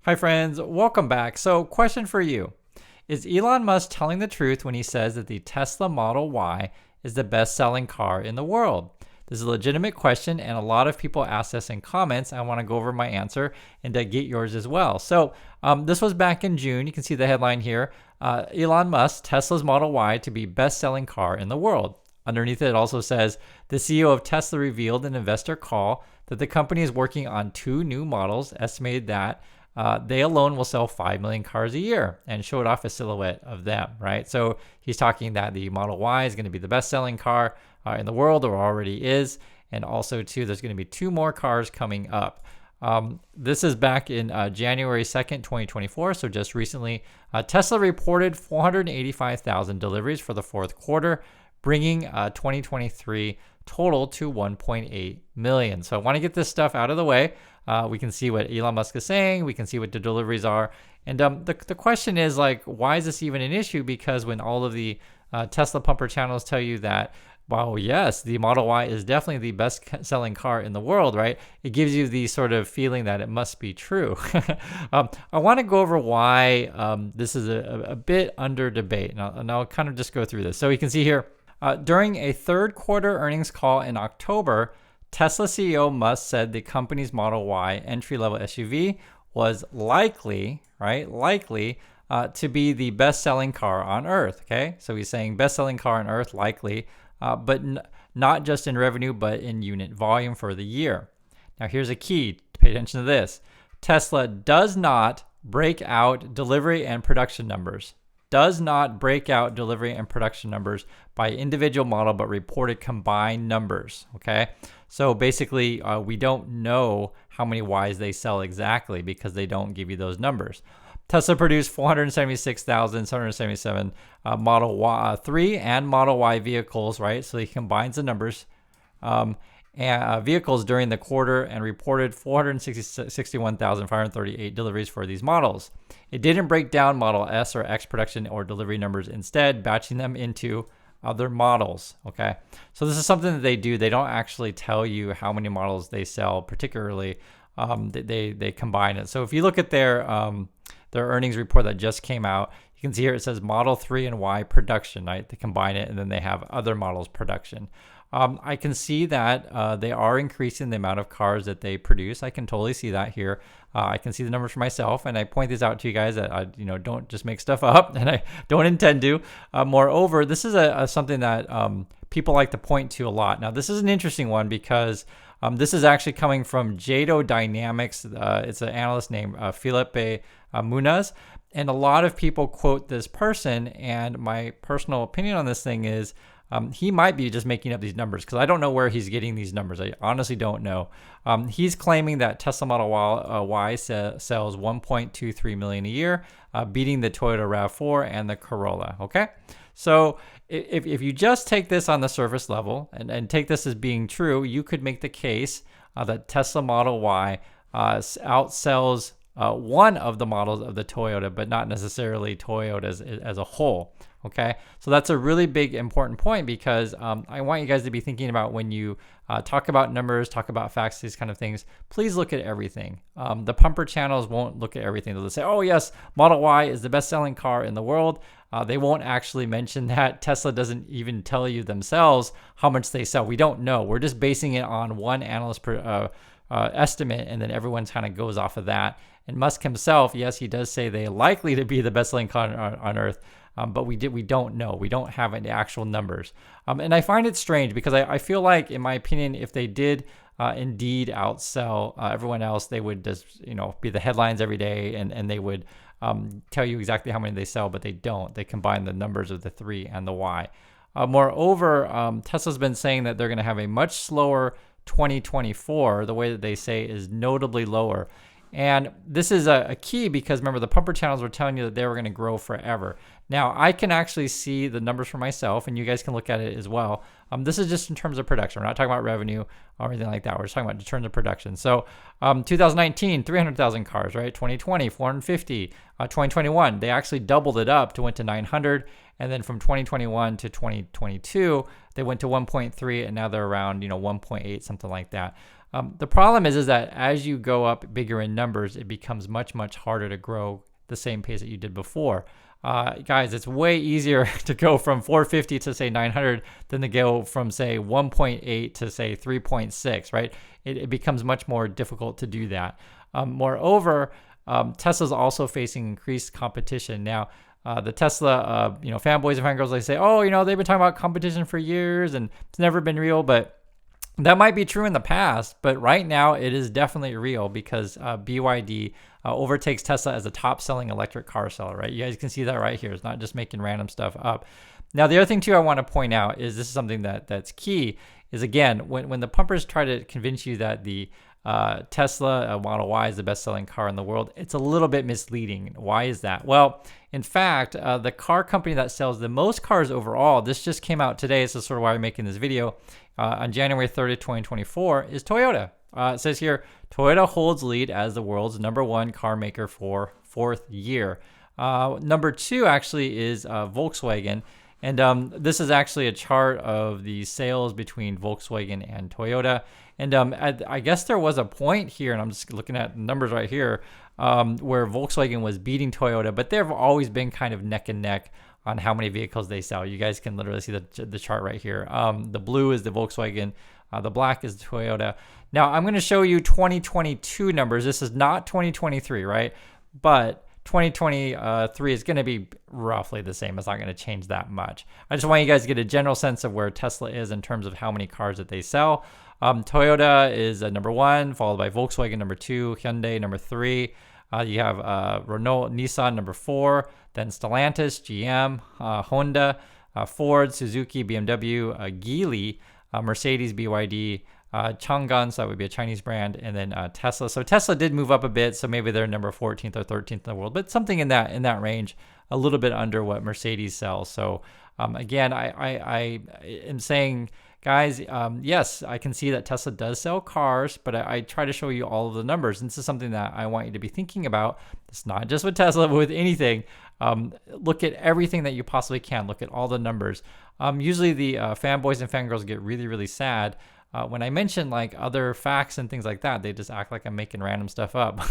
Hi friends, welcome back. So question for you. Is Elon Musk telling the truth when he says that the Tesla Model Y is the best-selling car in the world? This is a legitimate question and a lot of people ask this in comments. I want to go over my answer and to get yours as well. So this was back in June. You can see the headline here. Elon Musk, Tesla's Model Y to be best-selling car in the world. Underneath it also says, the CEO of Tesla revealed in an investor call that the company is working on 2 new models, estimated that they alone will sell 5 million cars a year, and showed off a silhouette of them, right? So he's talking that the Model Y is going to be the best-selling car in the world, or already is, and also too, there's going to be 2 more cars coming up. This is back in January 2nd, 2024, so just recently. Tesla reported 485,000 deliveries for the fourth quarter, bringing 2023 total to 1.8 million. So I want to get this stuff out of the way. We can see what Elon Musk is saying. We can see what the deliveries are. And the question is, like, why is this even an issue? Because when all of the Tesla pumper channels tell you that, well, yes, the Model Y is definitely the best selling car in the world, right? It gives you the sort of feeling that it must be true. I want to go over why this is a bit under debate. And I'll kind of just go through this. So you can see here, during a third quarter earnings call in October, Tesla CEO Musk said the company's Model Y entry-level SUV was likely to be the best-selling car on Earth. Okay, so he's saying best-selling car on Earth, likely, but not just in revenue, but in unit volume for the year. Now, here's a key. Pay attention to this. Tesla does not break out delivery and production numbers. Does not break out delivery and production numbers by individual model, but reported combined numbers, okay? So basically, we don't know how many Ys they sell exactly because they don't give you those numbers. Tesla produced 476,777 Model Y, 3 and Model Y vehicles, right? So he combines the numbers. Vehicles during the quarter and reported 461,538 deliveries for these models. It didn't break down Model S or X production or delivery numbers, instead batching them into other models, okay? So this is something that they do. They don't actually tell you how many models they sell, particularly they combine it. So if you look at their earnings report that just came out, you can see here it says Model 3 and Y production, right? They combine it, and then they have other models production. I can see that they are increasing the amount of cars that they produce. I can totally see that here. I can see the numbers for myself, and I point these out to you guys that I, don't just make stuff up, and I don't intend to. Moreover, this is something that people like to point to a lot. Now, this is an interesting one because this is actually coming from Jado Dynamics. It's an analyst named Felipe Munaz, and a lot of people quote this person. And my personal opinion on this thing is, he might be just making up these numbers because I don't know where he's getting these numbers. I honestly don't know. He's claiming that Tesla Model Y sells 1.23 million a year, beating the Toyota RAV4 and the Corolla. Okay, so if you just take this on the surface level and take this as being true, you could make the case that Tesla Model Y outsells one of the models of the Toyota, but not necessarily Toyota as a whole. Okay, so that's a really big important point because I want you guys to be thinking about when you talk about numbers, talk about facts, these kind of things. Please look at everything. The pumper channels won't look at everything. They'll say, oh yes, Model Y is the best-selling car in the world. They won't actually mention that. Tesla doesn't even tell you themselves how much they sell. We don't know. We're just basing it on one analyst estimate, and then everyone kind of goes off of that. And Musk himself, yes, he does say they're likely to be the best-selling car on Earth. But we don't know. We don't have any actual numbers. And I find it strange because I feel like, in my opinion, if they did indeed outsell everyone else, they would just be the headlines every day, and they would tell you exactly how many they sell, but they don't. They combine the numbers of the 3 and the Y. Moreover, Tesla's been saying that they're going to have a much slower 2024. The way that they say is notably lower. And this is a key because remember, the pumper channels were telling you that they were going to grow forever. Now, I can actually see the numbers for myself, and you guys can look at it as well. This is just in terms of production. We're not talking about revenue or anything like that. We're just talking about in terms of production. So 2019, 300,000 cars, right? 2020, 450. 2021, they actually doubled it up to went to 900. And then from 2021 to 2022, they went to 1.3, and now they're around 1.8, something like that. The problem is that as you go up bigger in numbers, it becomes much, much harder to grow the same pace that you did before. Guys, it's way easier to go from 450 to say 900 than to go from say 1.8 to say 3.6, right? It becomes much more difficult to do that. Moreover, Tesla's also facing increased competition. Now, the Tesla, fanboys and fangirls, they say, oh, they've been talking about competition for years and it's never been real, but that might be true in the past, but right now it is definitely real because BYD overtakes Tesla as a top-selling electric car seller, right? You guys can see that right here. It's not just making random stuff up. Now, the other thing, too, I want to point out is this is something that's key, is, again, when the pumpers try to convince you that the Tesla Model Y is the best-selling car in the world, it's a little bit misleading. Why is that? Well, in fact, the car company that sells the most cars overall, this just came out today, so sort of why I'm making this video, on January 30th, 2024, is Toyota. It says here, Toyota holds lead as the world's #1 car maker for 4th year. Number 2 actually is Volkswagen. And this is actually a chart of the sales between Volkswagen and Toyota. And I guess there was a point here, and I'm just looking at the numbers right here, where Volkswagen was beating Toyota, but they've always been kind of neck and neck on how many vehicles they sell. You guys can literally see the chart right here. The blue is the Volkswagen, the black is the Toyota. Now, I'm going to show you 2022 numbers. This is not 2023, right? But 2023 is going to be roughly the same. It's not going to change that much. I just want you guys to get a general sense of where Tesla is in terms of how many cars that they sell. Toyota is number 1, followed by Volkswagen number 2, Hyundai number 3. You have Renault, Nissan number 4, then Stellantis, GM, Honda, Ford, Suzuki, BMW, Geely, Mercedes, BYD, Changan, so that would be a Chinese brand, and then Tesla. So Tesla did move up a bit, so maybe they're number 14th or 13th in the world, but something in that range, a little bit under what Mercedes sells. So again, I am saying, guys, yes, I can see that Tesla does sell cars, but I try to show you all of the numbers. And this is something that I want you to be thinking about. It's not just with Tesla, but with anything. Look at everything that you possibly can. Look at all the numbers. Usually the fanboys and fangirls get really, really sad when I mention like other facts and things like that. They just act like I'm making random stuff up.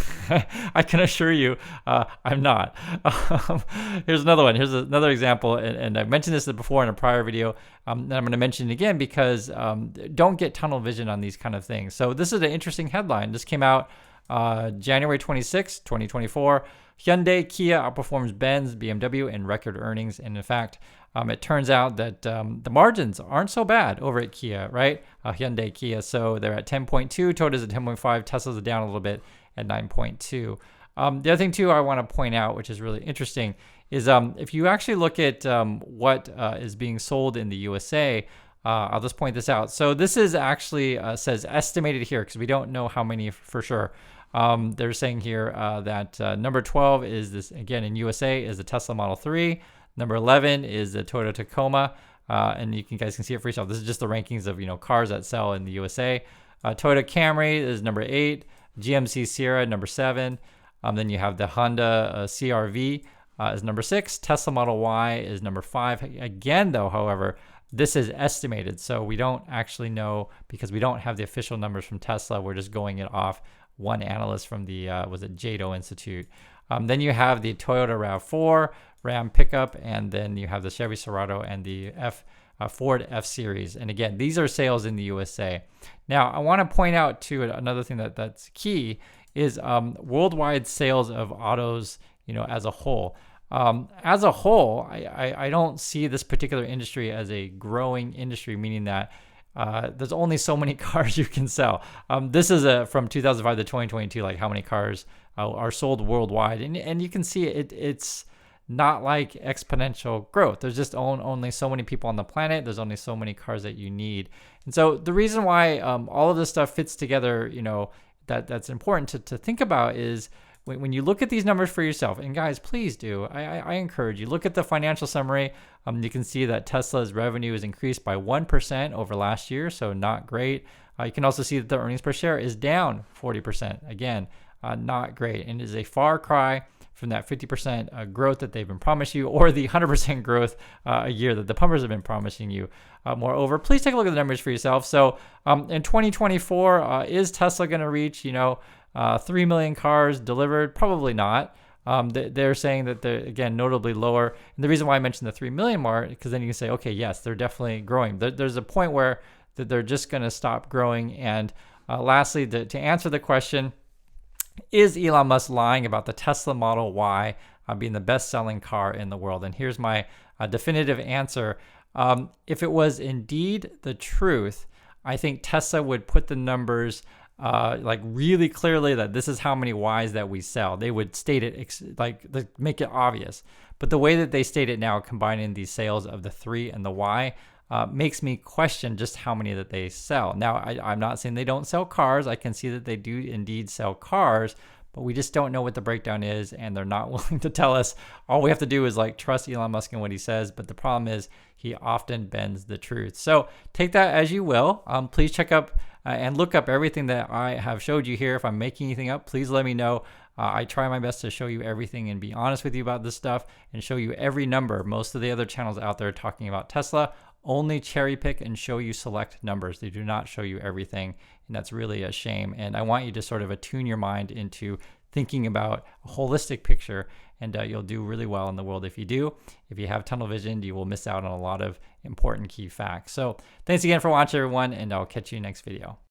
I can assure you I'm not. Here's another one. Here's another example, and I've mentioned this before in a prior video, and I'm going to mention it again because don't get tunnel vision on these kind of things. So this is an interesting headline. This came out January 26, 2024. Hyundai Kia outperforms Benz, BMW in record earnings. And in fact, it turns out that the margins aren't so bad over at Kia, right? Hyundai Kia. So they're at 10.2, Toyota's at 10.5, Tesla's down a little bit at 9.2. The other thing too I want to point out, which is really interesting, is if you actually look at what is being sold in the USA, I'll just point this out. So this is actually says estimated here because we don't know how many for sure. They're saying here that number 12 is this, again, in USA, is the Tesla Model 3. Number 11 is the Toyota Tacoma. And you guys can see it for yourself. This is just the rankings of, cars that sell in the USA. Toyota Camry is number 8. GMC Sierra, number 7. Then you have the Honda CR-V is number 6. Tesla Model Y is number 5. Again, though, however, this is estimated. So we don't actually know because we don't have the official numbers from Tesla. We're just going it off one analyst from the, Jado Institute. Then you have the Toyota RAV4, Ram pickup, and then you have the Chevy Serato and the Ford F-Series. And again, these are sales in the USA. Now, I want to point out too, another thing that's key is worldwide sales of autos, as a whole. As a whole, I don't see this particular industry as a growing industry, meaning that there's only so many cars you can sell. This is from 2005 to 2022, like how many cars are sold worldwide. And you can see it's not like exponential growth. There's just only so many people on the planet. There's only so many cars that you need. And so the reason why all of this stuff fits together, that's important to think about is when you look at these numbers for yourself, and guys, please do, I encourage you, look at the financial summary. You can see that Tesla's revenue is increased by 1% over last year, so not great. You can also see that the earnings per share is down 40%. Again, not great, and is a far cry from that 50% growth that they've been promising you, or the 100% growth a year that the pumpers have been promising you. Moreover, please take a look at the numbers for yourself. So in 2024, is Tesla going to reach, 3 million cars delivered? Probably not. They're saying that they're, again, notably lower. And the reason why I mentioned the 3 million mark, because then you can say, okay, yes, they're definitely growing. There's a point where that they're just going to stop growing. And lastly, to answer the question, is Elon Musk lying about the Tesla Model Y being the best-selling car in the world? And here's my definitive answer. If it was indeed the truth, I think Tesla would put the numbers like really clearly that this is how many Ys that we sell. They would state it make it obvious. But the way that they state it now, combining the sales of the 3 and the Y, makes me question just how many that they sell. Now, I'm not saying they don't sell cars. I can see that they do indeed sell cars, but we just don't know what the breakdown is, and they're not willing to tell us. All we have to do is trust Elon Musk and what he says, but the problem is he often bends the truth. So take that as you will. Please check up and look up everything that I have showed you here. If I'm making anything up, please let me know. I try my best to show you everything and be honest with you about this stuff and show you every number. Most of the other channels out there talking about Tesla only cherry pick and show you select numbers. They do not show you everything, and that's really a shame. And I want you to sort of attune your mind into thinking about a holistic picture, and you'll do really well in the world if you do. If you have tunnel vision, you will miss out on a lot of important key facts. So thanks again for watching, everyone, and I'll catch you next video.